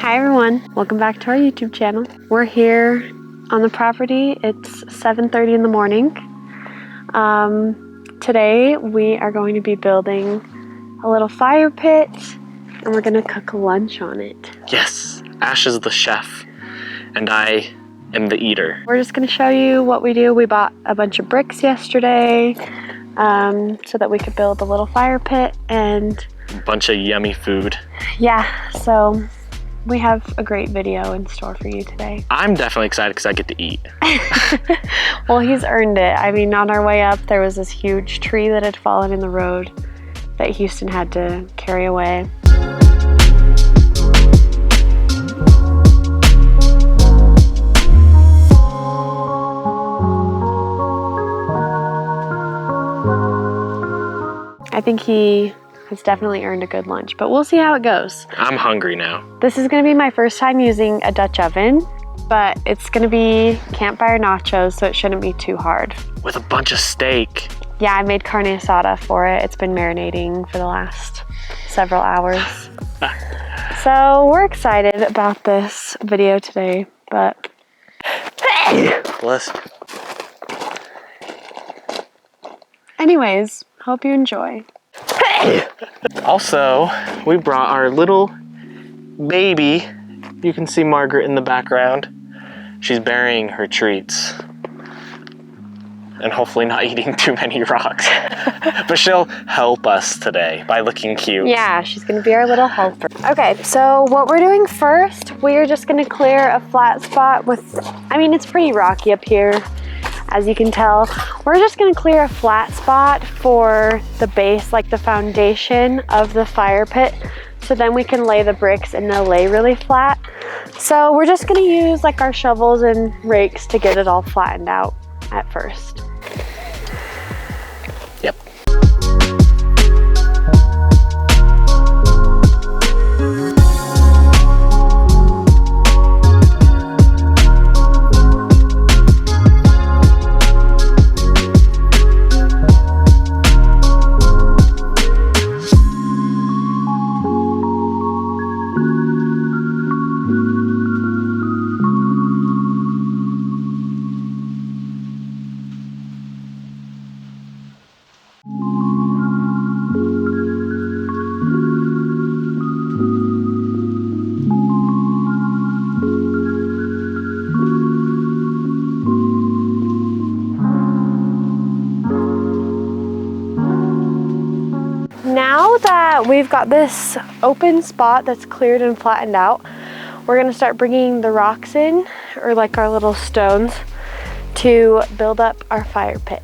Hi everyone, welcome back to our YouTube channel. We're here on the property. It's 7:30 in the morning. Today we are going to be building a little fire pit and we're gonna cook lunch on it. Yes, Ash is the chef and I am the eater. We're just gonna show you what we do. We bought a bunch of bricks yesterday so that we could build a little fire pit and A bunch of yummy food. yeah, so we have a great video in store for you today. I'm definitely excited because I get to eat. Well, he's earned it. I mean, on our way up, there was this huge tree that had fallen in the road that Houston had to carry away. I think he has definitely earned a good lunch, but we'll see how it goes. I'm hungry now. This is gonna be my first time using a Dutch oven, but it's gonna be Campfire Nachos, so it shouldn't be too hard. With a bunch of steak. Yeah, I made carne asada for it. It's been marinating for the last several hours. So we're excited about this video today, but... Bless. Anyways, hope you enjoy. Also, we brought our little baby. You can see Margaret in the background. She's burying her treats. And hopefully not eating too many rocks. But she'll help us today by looking cute. Yeah, she's gonna be our little helper. Okay, so what we're doing first, we are just gonna clear a flat spot with, I mean, it's pretty rocky up here, as you can tell. We're just gonna clear a flat spot for the base, like the foundation of the fire pit, so then we can lay the bricks and they'll lay really flat. So we're just gonna use like our shovels and rakes to get it all flattened out at first. Yep. Now that we've got this open spot that's cleared and flattened out, we're gonna start bringing the rocks in, or like our little stones, to build up our fire pit.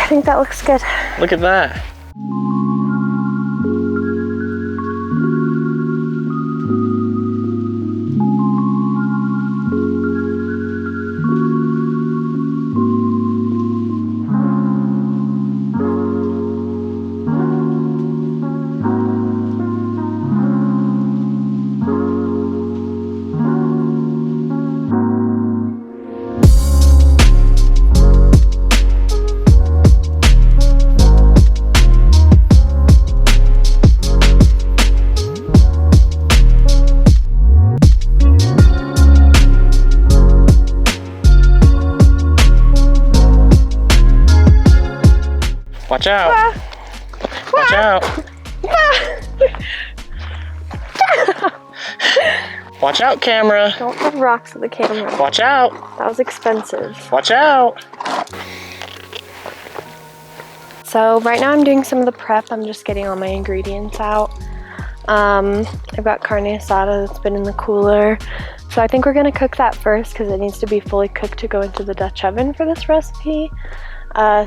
I think that looks good. Look at that. Watch out. Watch out. Watch out, camera. Don't throw rocks at the camera. Watch out. That was expensive. Watch out. So right now I'm doing some of the prep. I'm just getting all my ingredients out. I've got carne asada that's been in the cooler. So I think we're gonna cook that first because it needs to be fully cooked to go into the Dutch oven for this recipe.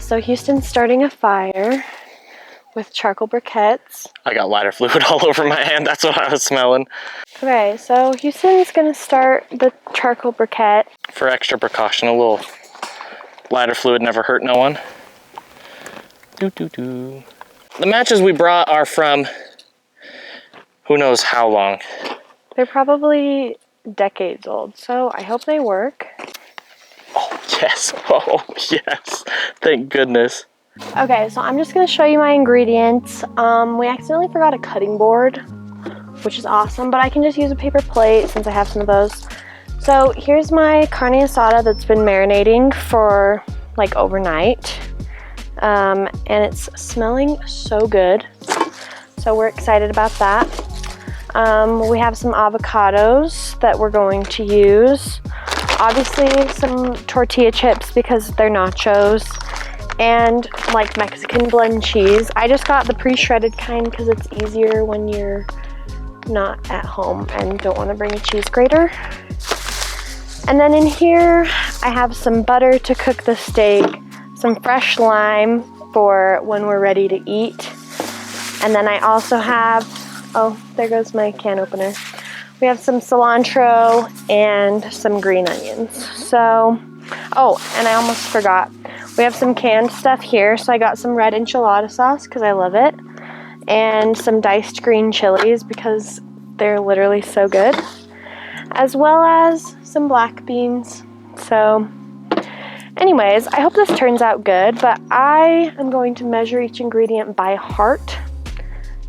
So Houston's starting a fire with charcoal briquettes. I got lighter fluid all over my hand. That's what I was smelling. Okay, so Houston's gonna start the charcoal briquette. For extra precaution, a little lighter fluid never hurt no one. The matches we brought are from who knows how long. They're probably decades old, so I hope they work. Oh yes, oh yes, thank goodness. Okay, so I'm just gonna show you my ingredients. We accidentally forgot a cutting board, which is awesome, but I can just use a paper plate since I have some of those. So here's my carne asada that's been marinating for like overnight. And it's smelling so good. So we're excited about that. We have some avocados that we're going to use. Obviously some tortilla chips because they're nachos, and like Mexican blend cheese. I just got the pre-shredded kind because it's easier when you're not at home and don't want to bring a cheese grater. And then in here I have some butter to cook the steak, some fresh lime for when we're ready to eat. And then I also have, oh, there goes my can opener. We have some cilantro and some green onions. So, oh, and I almost forgot. We have some canned stuff here. So I got some red enchilada sauce because I love it. And some diced green chilies because they're literally so good. As well as some black beans. So, anyways, I hope this turns out good, but I am going to measure each ingredient by heart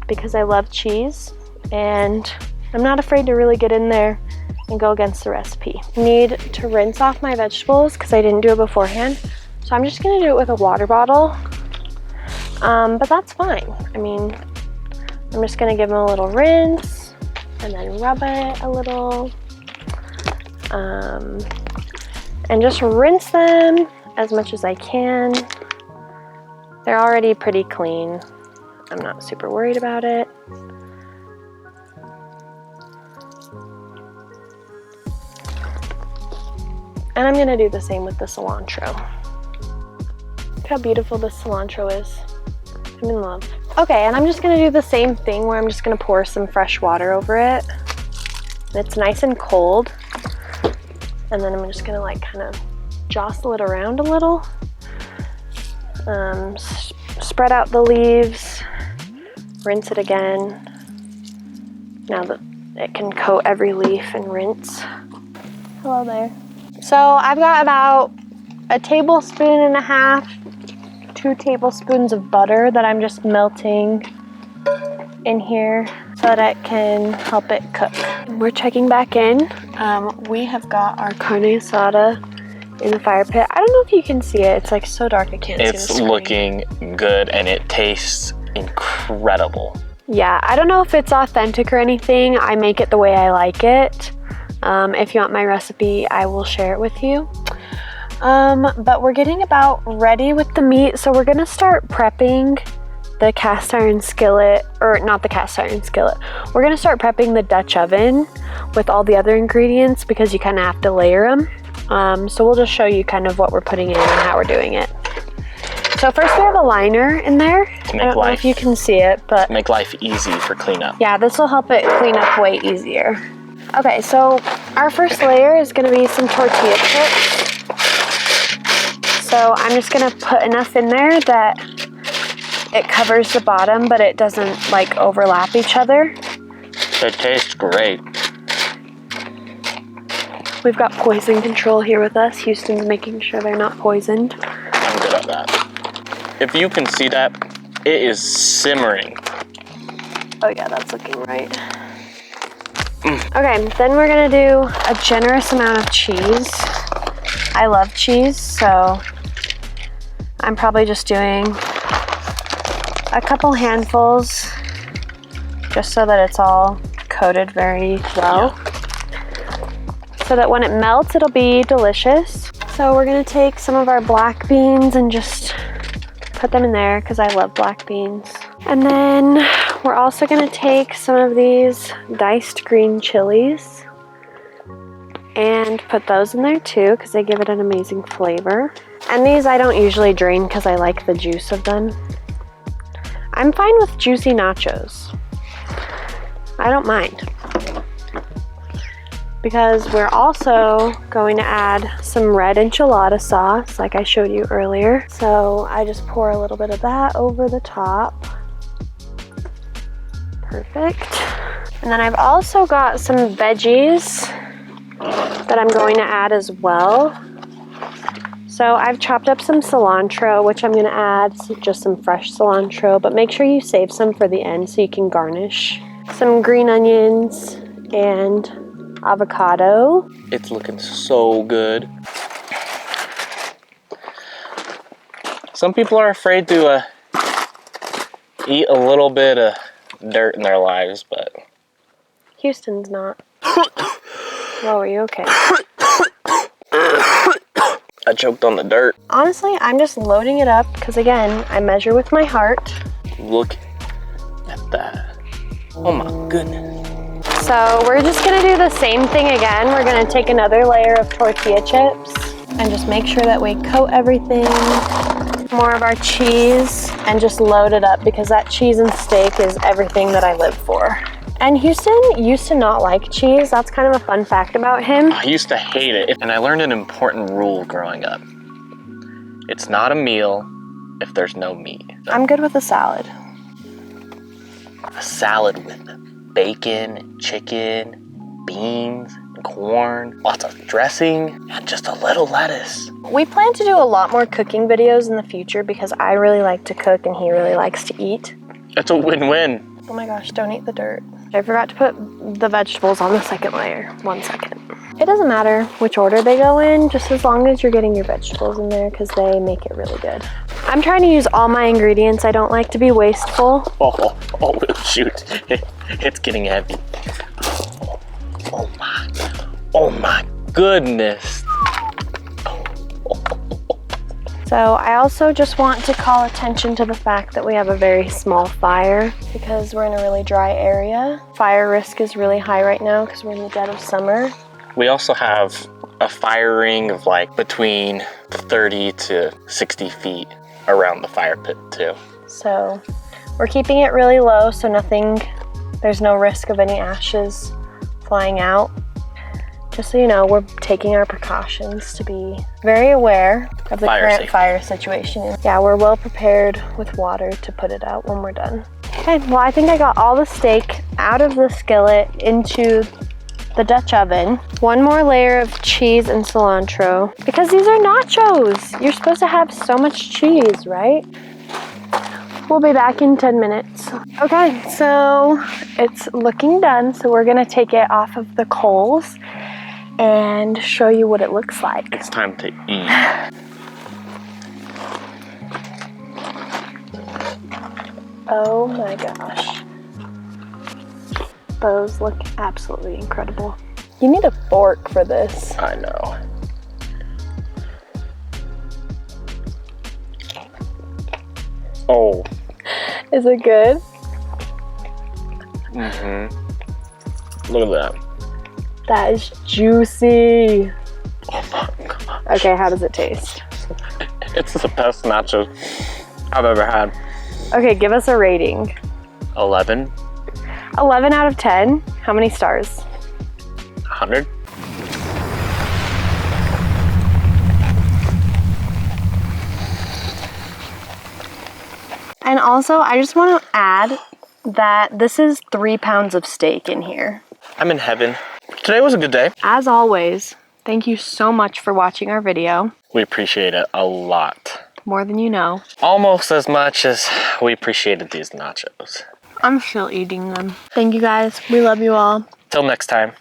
because I love cheese and I'm not afraid to really get in there and go against the recipe. I need to rinse off my vegetables because I didn't do it beforehand. So I'm just gonna do it with a water bottle, but that's fine. I mean, I'm just gonna give them a little rinse and then rub it a little. And just rinse them as much as I can. They're already pretty clean. I'm not super worried about it. And I'm gonna do the same with the cilantro. Look how beautiful this cilantro is. I'm in love. Okay, and I'm just gonna do the same thing where I'm just gonna pour some fresh water over it. And it's nice and cold. And then I'm just gonna like kind of jostle it around a little. Spread out the leaves, rinse it again. Now that it can coat every leaf and rinse. Hello there. So I've got about a tablespoon and a half, 2 tablespoons of butter that I'm just melting in here so that it can help it cook. We're checking back in. We have got our carne asada in the fire pit. I don't know if you can see it. It's like so dark I can't see the screen. It's looking good and it tastes incredible. Yeah, I don't know if it's authentic or anything. I make it the way I like it. If you want my recipe, I will share it with you. But we're getting about ready with the meat, so we're gonna start prepping the cast iron skillet, or not the cast iron skillet. We're gonna start prepping the Dutch oven with all the other ingredients because you kind of have to layer them. So we'll just show you kind of what we're putting in and how we're doing it. So first we have a liner in there. To make I don't know if you can see it, but make life easy for cleanup. yeah, this will help it clean up way easier. Okay, so our first layer is gonna be some tortilla chips. So I'm just gonna put enough in there that it covers the bottom, but it doesn't like overlap each other. It tastes great. We've got poison control here with us. Houston's making sure they're not poisoned. I'm good at that. If you can see that, it is simmering. Oh yeah, that's looking right. Okay, then we're gonna do a generous amount of cheese. I love cheese, so I'm probably just doing a couple handfuls just so that it's all coated very well. So that when it melts, it'll be delicious. So we're gonna take some of our black beans and just put them in there because I love black beans. And then we're also gonna take some of these diced green chilies and put those in there too because they give it an amazing flavor. And these I don't usually drain because I like the juice of them. I'm fine with juicy nachos. I don't mind. Because we're also going to add some red enchilada sauce like I showed you earlier. So I just pour a little bit of that over the top. Perfect. And then I've also got some veggies that I'm going to add as well. So I've chopped up some cilantro, which I'm going to add just some fresh cilantro, but make sure you save some for the end so you can garnish. Some green onions and avocado. It's looking so good. Some people are afraid to eat a little bit of dirt in their lives, but Houston's not. Well, are you okay? I choked on the dirt. Honestly, I'm just loading it up because again, I measure with my heart. Look at that. Oh my goodness. So we're just gonna do the same thing again. We're gonna take another layer of tortilla chips and just make sure that we coat everything. More of our cheese and just load it up because that cheese and steak is everything that I live for. And Houston used to not like cheese. That's kind of a fun fact about him. I used to hate it, and I learned an important rule growing up. It's not a meal if there's no meat. I'm good with a salad. A salad with bacon, chicken, beans, corn, lots of dressing, and just a little lettuce. We plan to do a lot more cooking videos in the future because I really like to cook and he really likes to eat. It's a win-win. Oh my gosh, don't eat the dirt. I forgot to put the vegetables on the second layer. 1 second. It doesn't matter which order they go in, just as long as you're getting your vegetables in there because they make it really good. I'm trying to use all my ingredients. I don't like to be wasteful. Oh shoot. It's getting heavy. Oh my goodness. So I also just want to call attention to the fact that we have a very small fire because we're in a really dry area. Fire risk is really high right now because we're in the dead of summer. We also have a fire ring of like between 30 to 60 feet around the fire pit too. So we're keeping it really low so there's no risk of any ashes flying out. Just so you know, we're taking our precautions to be very aware of the current fire situation. Yeah, we're well prepared with water to put it out when we're done. Okay, well I think I got all the steak out of the skillet into the Dutch oven. One more layer of cheese and cilantro because these are nachos. You're supposed to have so much cheese, right? We'll be back in 10 minutes. Okay, so it's looking done. So we're gonna take it off of the coals and show you what it looks like. It's time to eat. Oh my gosh. Those look absolutely incredible. You need a fork for this. I know. Oh. Is it good? Mm-hmm. Look at that. That is juicy. Oh my God. Okay, how does it taste? It's the best nachos I've ever had. Okay, give us a rating. 11. 11 out of 10. How many stars? 100. And also, I just want to add that this is 3 pounds of steak in here. I'm in heaven. Today was a good day. As always, thank you so much for watching our video. We appreciate it a lot. More than you know. Almost as much as we appreciated these nachos. I'm still eating them. Thank you guys. We love you all. Till next time.